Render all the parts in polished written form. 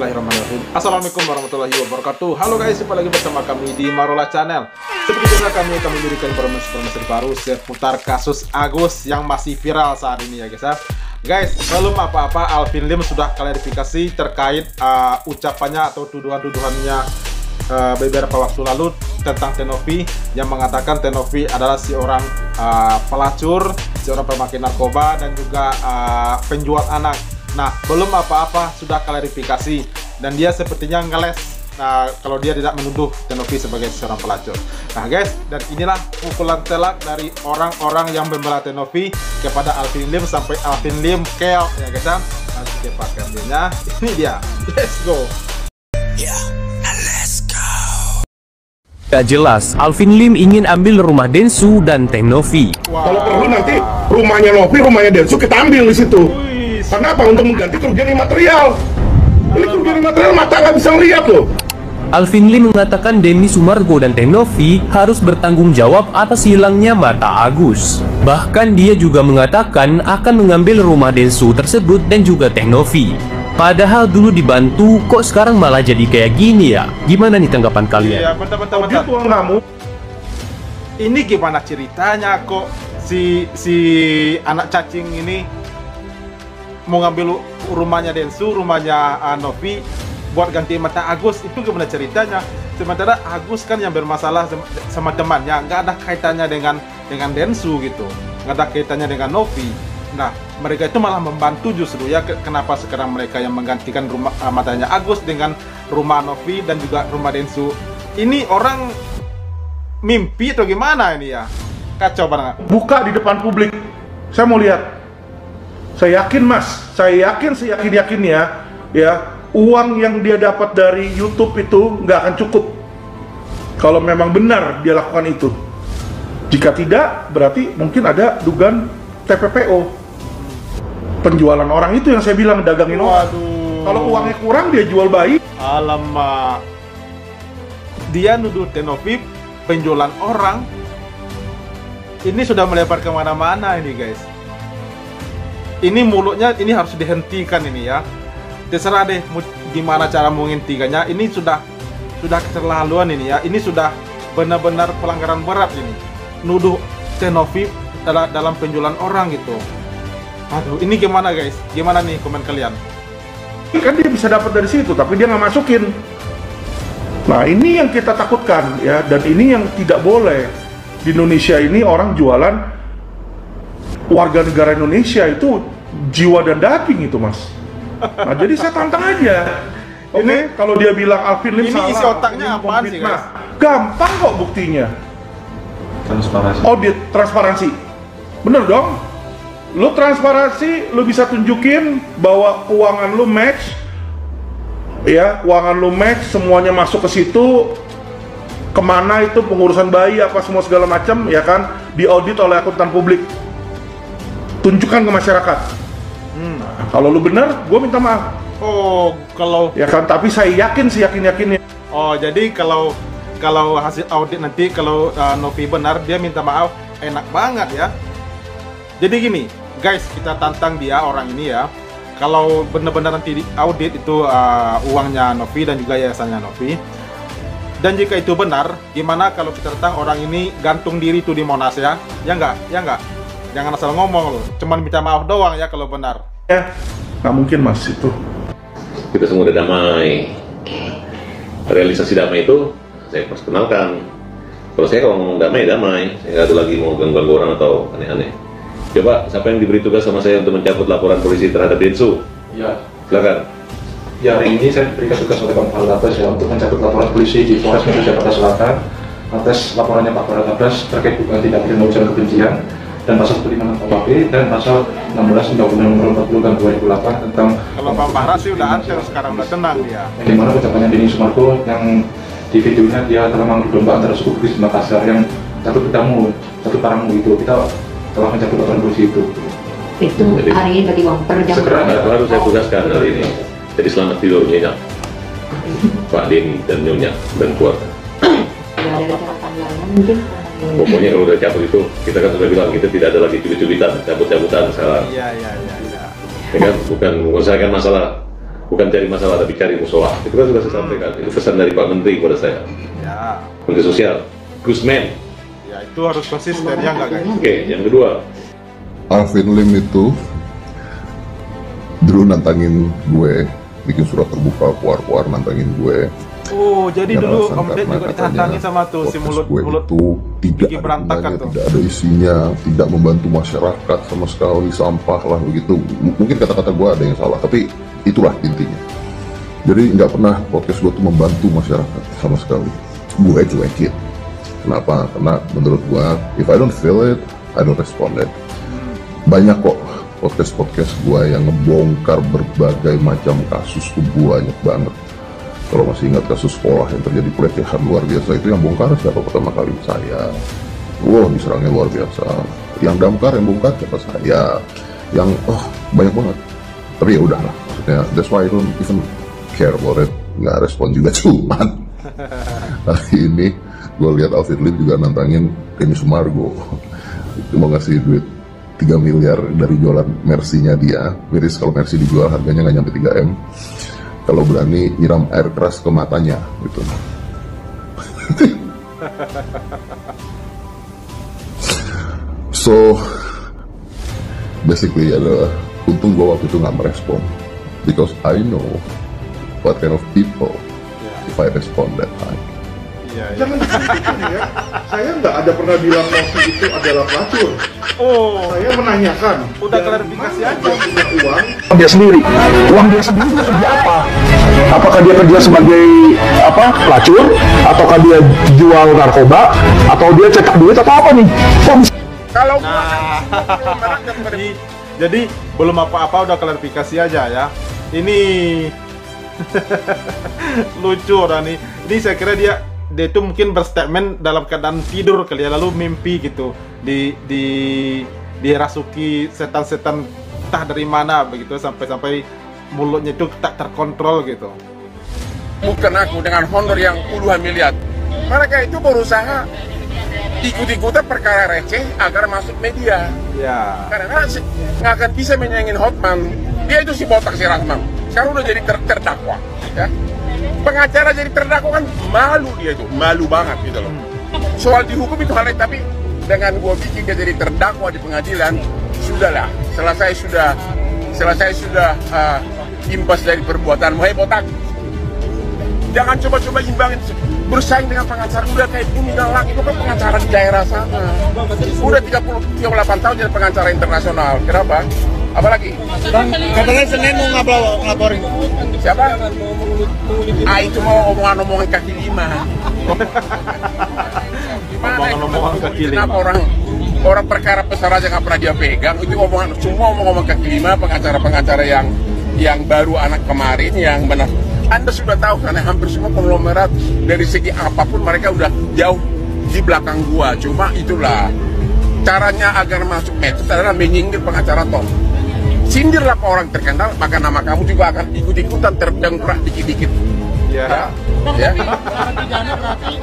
Bismillahirrahmanirrahim. Assalamualaikum warahmatullahi wabarakatuh. Halo guys, jumpa lagi bersama kami di Marola Channel. Seperti biasa kami memberikan informasi baru seputar kasus Agus yang masih viral saat ini ya guys ya. Guys, belum apa-apa Alvin Lim sudah klarifikasi terkait ucapannya atau tuduhan-tuduhannya beberapa waktu lalu tentang Tenovi yang mengatakan Tenovi adalah seorang pelacur, seorang pemakai narkoba dan juga penjual anak. Nah, belum apa-apa sudah klarifikasi dan dia sepertinya ngeles kalau dia tidak menuduh Tenovi sebagai seorang pelacur. Nah guys, dan inilah pukulan telak dari orang-orang yang membela Tenovi kepada Alvin Lim sampai Alvin Lim keok ya guys ya. Nanti kita videonya, ini dia, let's go. Gak jelas, Alvin Lim ingin ambil rumah Densu dan Tenovi. Kalau perlu nanti rumahnya Novi, rumahnya Densu kita ambil di situ. Kenapa? Untuk mengganti kerugian material. Ini kerugian material mata nggak bisa lihat loh. Alvin Lim mengatakan Denny Sumargo dan Tenovi harus bertanggung jawab atas hilangnya mata Agus. Bahkan dia juga mengatakan akan mengambil rumah Densu tersebut dan juga Tenovi. Padahal dulu dibantu, kok sekarang malah jadi kayak gini ya? Gimana nih tanggapan kalian? Iya, bentar. Tuang kamu. Ini gimana ceritanya kok si anak cacing ini mau ngambil rumahnya Densu, rumahnya Novi buat ganti mata Agus? Itu gimana ceritanya? Sementara Agus kan yang bermasalah sama temannya, nggak ada kaitannya dengan Densu gitu, nggak ada kaitannya dengan Novi. Nah, mereka itu malah membantu justru ya. Kenapa sekarang mereka yang menggantikan rumah matanya Agus dengan rumah Novi dan juga rumah Densu? Ini orang mimpi atau gimana ini ya? Kacau banget. Buka di depan publik. Saya mau lihat. Saya yakin mas, saya yakin-yakinnya ya, uang yang dia dapat dari YouTube itu nggak akan cukup kalau memang benar dia lakukan itu. Jika tidak, berarti mungkin ada dugaan TPPO, penjualan orang itu yang saya bilang, dagangin orang. Kalau uangnya kurang dia jual bayi. Alamak, dia nuduh Tenovi penjualan orang. Ini sudah melebar kemana-mana ini guys. Ini mulutnya ini harus dihentikan ini ya. Terserah deh gimana cara menghentikannya. Ini sudah keterlaluan ini ya. Ini sudah benar-benar pelanggaran berat ini. Nuduh Tenovi dalam penjualan orang gitu. Aduh, ini gimana guys? Gimana nih komen kalian? Kan dia bisa dapat dari situ, tapi dia nggak masukin. Nah ini yang kita takutkan ya, dan ini yang tidak boleh. Di Indonesia ini orang jualan, warga negara Indonesia itu jiwa dan daging itu mas. Nah jadi saya tantang aja. Oke, kalau dia bilang Alvin Lim salah, ini isi otaknya apaan sih guys? Gampang kok buktinya. Transparansi. Audit, transparansi. Bener dong. Lu transparansi, lu bisa tunjukin bahwa keuangan lu match. Ya, keuangan lu match, semuanya masuk ke situ. Kemana itu pengurusan bayi apa semua segala macam ya kan, diaudit oleh akuntan publik. Tunjukkan ke masyarakat. Nah, kalau lu bener, gue minta maaf. Oh, kalau ya kan, tapi saya yakin sih, yakinnya. Oh, jadi kalau hasil audit nanti kalau Novi benar, dia minta maaf, enak banget ya. Jadi gini, guys, kita tantang dia orang ini ya. Kalau benar-benar nanti di audit itu uangnya Novi dan juga yayasannya Novi. Dan jika itu benar, gimana kalau kita tantang orang ini gantung diri tuh di Monas ya? Ya enggak? Ya enggak? Jangan asal ngomong loh, cuman minta maaf doang ya kalau benar. Ya, nggak mungkin mas itu. Kita semua udah damai. Realisasi damai itu saya perkenalkan. Kalau saya ngomong damai, saya nggak ada lagi mau ganggu orang atau aneh-aneh. Coba siapa yang diberi tugas sama saya untuk mencabut laporan polisi terhadap Densu? Ya. Silakan. Ya, hari ini saya diberikan tugas oleh Pak Kapolres ya untuk mencabut laporan polisi di Polres Metro Jakarta Selatan atas laporannya Pak Kapolres terkait dugaan tindak pidana ujaran kebencian dan pasal 156 KUHP dan pasal 16 Undang-Undang Nomor 40 tahun 2008 tentang. Kalau Pak Bahra sih udah antel sekarang, udah tenang dia. Di mana ucapannya Denny Sumargo yang di videonya dia telah mengadu domba antara suku Bugis dan Makassar yang satu parangmu itu, kita telah mencabut laporan polisi itu. Itu hari ini tadi bang, per jam. Segera baru saya tugaskan hari ini. Jadi selamat tidur nyenyak, Pak Denny dan Nyonya dan keluarga. Tidak ada catatan lain mungkin. Pokoknya kalau udah cabut itu, kita kan sudah bilang kita tidak ada lagi cubit-cubitan, cabut-cabutan sekarang. Iya. Ya kan, bukan saya kan masalah bukan cari masalah tapi cari musola. Itu kan sudah saya sampaikan. Itu pesan dari Pak Menteri kepada saya. Ya. Menteri Sosial, Gusman. Ya itu harus konsisten ya nggak guys? Oke, yang kedua. Alvin Lim itu dulu nantangin gue, bikin surat terbuka keluar nantangin gue. Oh, jadi Ya, dulu alasan Om Ded karena juga ditantangin katanya sama tuh si podcast mulut gue mulut itu tidak gigi ada berantakan gunanya, tuh. tidak ada isinya, tidak membantu masyarakat sama sekali, sampah lah begitu. Mungkin kata-kata gue ada yang salah, tapi itulah intinya. Jadi nggak pernah podcast gue tuh membantu masyarakat sama sekali. Gue cuekin. Kenapa? Karena menurut gue, if I don't feel it, I don't respond it. Banyak kok podcast gue yang ngebongkar berbagai macam kasus tuh banyak banget. Kalau masih ingat kasus sekolah yang terjadi pelecehan luar biasa, itu yang bongkar siapa pertama kali? Saya. Wah, diserangnya luar biasa. Yang damkar yang bongkar siapa? Saya. Yang banyak banget. Tapi ya udahlah, maksudnya that's why I don't even care about it. Nggak respon juga, cuman hari ini gue lihat Alvin Lim juga nantangin Denny Sumargo. Mau ngasih duit 3 miliar dari jualan Mercy-nya dia. Miris kalau Mercy dijual harganya nggak nyampe 3M. Kalau berani nyiram air keras ke matanya gitu. So basically adalah untung gue waktu itu nggak merespon, because I know what kind of people if I respond that time. Iya, iya. Jangan disampaikan ya. Saya nggak ada pernah bilang Novi itu adalah pelacur. Oh, Saya menanyakan. udah dari klarifikasi mana aja. dia punya uang? Dia sendiri, uang dia sendiri itu seperti apa? Apakah dia kerja sebagai pelacur, ataukah dia jual narkoba, atau dia cetak duit atau apa nih? Kok bisa? Kalau Jadi belum apa-apa udah klarifikasi aja ya. Ini lucu orang nih. Ini saya kira dia itu mungkin berstatement dalam keadaan tidur kali ya, lalu mimpi gitu dirasuki setan-setan entah dari mana begitu, sampai mulutnya itu tak terkontrol gitu. Bukan aku dengan honor yang puluhan miliar. Mereka itu berusaha ikut-ikutan perkara receh agar masuk media. Ya. Karena nggak akan bisa menyaingin Hotman. Dia itu si botak si Rahman. Sekarang udah jadi terdakwa. Ya. Pengacara jadi terdakwa kan malu dia itu, malu banget gitu loh. Soal dihukum itu hal lain, tapi dengan gua bikin dia jadi terdakwa di pengadilan, sudahlah. Selesai sudah imbas dari perbuatanmu, hei botak. Jangan coba-coba imbangin, bersaing dengan pengacara udah kayak bumi dan langit. Itu kan pengacara di daerah sana. Udah 38 tahun jadi pengacara internasional. Kenapa? Apalagi? Katanya Senin mau ngelaporin. Siapa? Itu mau omongan kaki lima. Omongan kaki lima. Kenapa orang perkara besar aja nggak pernah dia pegang? Itu semua omong kaki lima, pengacara-pengacara yang baru anak kemarin yang benar. Anda sudah tahu karena hampir semua konglomerat dari segi apapun mereka udah jauh di belakang gua. Cuma itulah caranya agar masuk medsos adalah menyindir pengacara top. Sindirlah ke orang terkenal, maka nama kamu juga akan ikut-ikutan terdengkrak dikit-dikit. Ya. Ya. Pidana berarti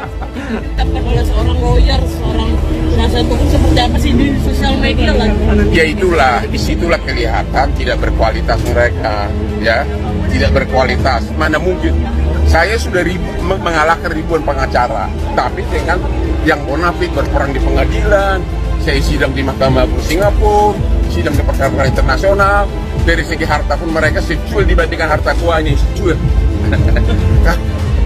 ditangkap oleh seorang lawyer, seorang penasihat hukum seperti apa sih di sosial media lah. Ya itulah, disitulah kelihatan tidak berkualitas mereka, ya, tidak berkualitas. Mana mungkin? Saya sudah mengalahkan ribuan pengacara, tapi dengan yang bonafit berperang di pengadilan. Saya sidang di Mahkamah Agung Singapura, sidang di perkara internasional. Dari segi harta pun mereka secuil dibandingkan harta gua ini, secuil.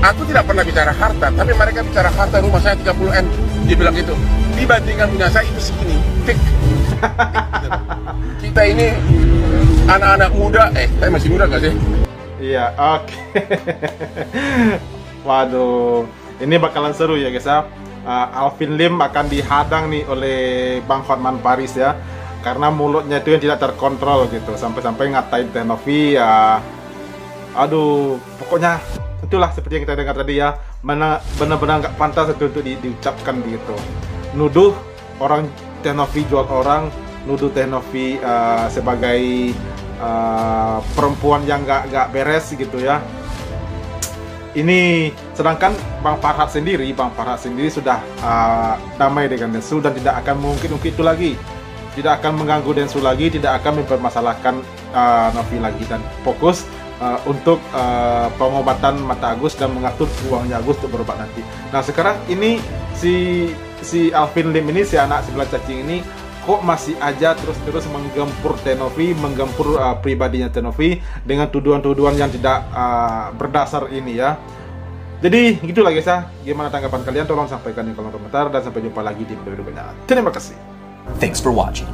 Aku tidak pernah bicara harta, tapi mereka bicara harta rumah saya 30M. Dia bilang gitu, dibandingkan punya saya itu segini. Tik. Kita ini anak-anak muda, saya masih muda gak sih? Iya, oke. Waduh, ini bakalan seru ya guys ya. Alvin Lim akan dihadang nih oleh Bang Hotman Paris ya, karena mulutnya itu yang tidak terkontrol gitu, sampai-sampai ngatain Teh Novi ya. Aduh, pokoknya itulah seperti yang kita dengar tadi ya, benar-benar nggak pantas itu untuk diucapkan gitu. Nuduh orang Teh Novi jual orang, nuduh Teh Novi sebagai perempuan yang nggak beres gitu ya. Ini sedangkan Bang Farhad sendiri sudah damai dengan Densu dan tidak akan mungkin itu lagi, tidak akan mengganggu Densu lagi, tidak akan mempermasalahkan Novi lagi, dan fokus untuk pengobatan mata Agus dan mengatur uangnya Agus untuk berobat nanti. Nah sekarang ini si Alvin Lim ini, si anak sebelah cacing ini kok masih aja terus-terus menggempur Tenovi, menggempur pribadinya Tenovi dengan tuduhan-tuduhan yang tidak berdasar ini ya. Jadi gitulah guys ya. Gimana tanggapan kalian? Tolong sampaikan di kolom komentar dan sampai jumpa lagi di video berikutnya. Terima kasih. Thanks for watching.